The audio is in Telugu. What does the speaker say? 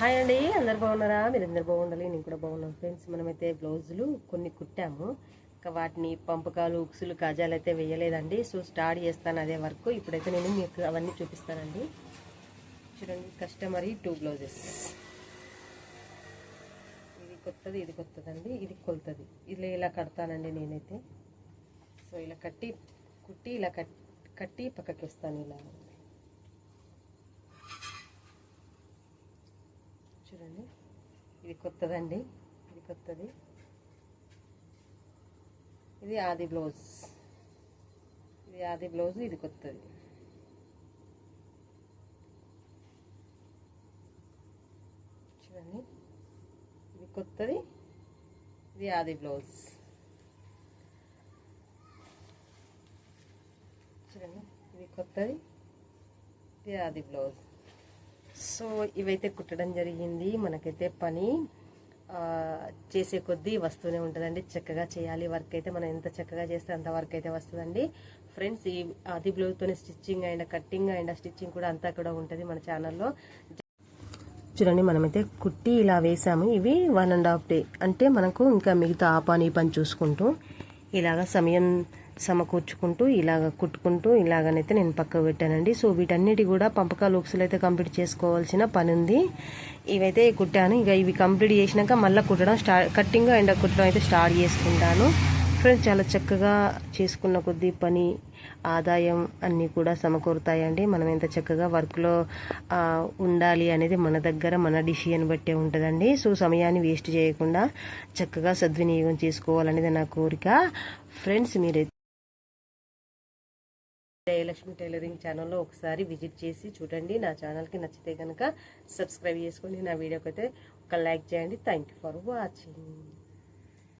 హాయ్ అండి, అందరు బాగున్నారా? మీరు అందరు బాగుండాలి, నేను కూడా బాగున్నాను ఫ్రెండ్స్. మనమైతే బ్లౌజులు కొన్ని కుట్టాము, ఇంకా వాటిని పంపకాలు, ఉక్సులు, కాజాలు అయితే వేయలేదండి. సో స్టార్ట్ చేస్తాను అదే వర్క్. ఇప్పుడైతే నేను మీకు అవన్నీ చూపిస్తానండి. చూడండి, కస్టమరీ 2 బ్లౌజెస్. ఇది కొత్తది, ఇది కొత్తదండి, ఇది కొలుతుంది. ఇలా కడతానండి నేనైతే. సో ఇలా కుట్టి ఇలా కట్టి పక్కకి వస్తాను. ఇలా చూడండి, ఇది కొత్తదండి, ఇది కొత్తది. ఇది ఆది బ్లౌజ్, ఇది కొత్తది. చూడండి, ఇది కొత్తది, ఇది ఆది బ్లౌజ్. చూడండి, ఇది కొత్తది, ఇది ఆది బ్లౌజ్. సో ఇవైతే కుట్టడం జరిగింది. మనకైతే పని చేసే కొద్దీ వస్తూనే ఉంటుందండి. చక్కగా చేయాలి వర్క్ అయితే. మనం ఎంత చక్కగా చేస్తే అంత వర్క్ అయితే వస్తుందండి ఫ్రెండ్స్. ఈ ఆది బ్లౌజ్తోనే stitching and cutting and stitching కూడా అంతా కూడా ఉంటుంది మన ఛానల్లో. చూడండి, మనమైతే కుట్టి ఇలా వేసాము. ఇవి 1.5 డే అంటే మనకు ఇంకా మిగతా ఆ పని ఈ పని చూసుకుంటూ ఇలాగ సమయం సమకూర్చుకుంటూ ఇలాగ కుట్టుకుంటూ ఇలాగనైతే నేను పక్కకు పెట్టానండి. సో వీటన్నిటి కూడా పంపకాలు ఉక్సులు అయితే కంప్లీట్ చేసుకోవాల్సిన పని ఉంది. ఇవైతే కుట్టాను. ఇక ఇవి కంప్లీట్ చేసినాక మళ్ళీ కుట్టడం కట్టింగ్ అండ్ కుట్టడం అయితే స్టార్ట్ చేసుకుంటాను ఫ్రెండ్స్. చాలా చక్కగా చేసుకున్న కొద్దీ పని, ఆదాయం అన్నీ కూడా సమకూరుతాయండి. మనం ఎంత చక్కగా వర్క్లో ఉండాలి అనేది మన దగ్గర, మన డిసిషన్ బట్టే ఉంటుందండి. సో సమయాన్ని వేస్ట్ చేయకుండా చక్కగా సద్వినియోగం చేసుకోవాలనేది నా కోరిక ఫ్రెండ్స్. మీరైతే జయలక్ష్మి టైలరింగ్ ఛానల్లో ఒకసారి విజిట్ చేసి చూడండి. నా ఛానల్కి నచ్చితే కనుక సబ్స్క్రైబ్ చేసుకోండి. నా వీడియోకి అయితే ఒక లైక్ చేయండి. Thank you for watching.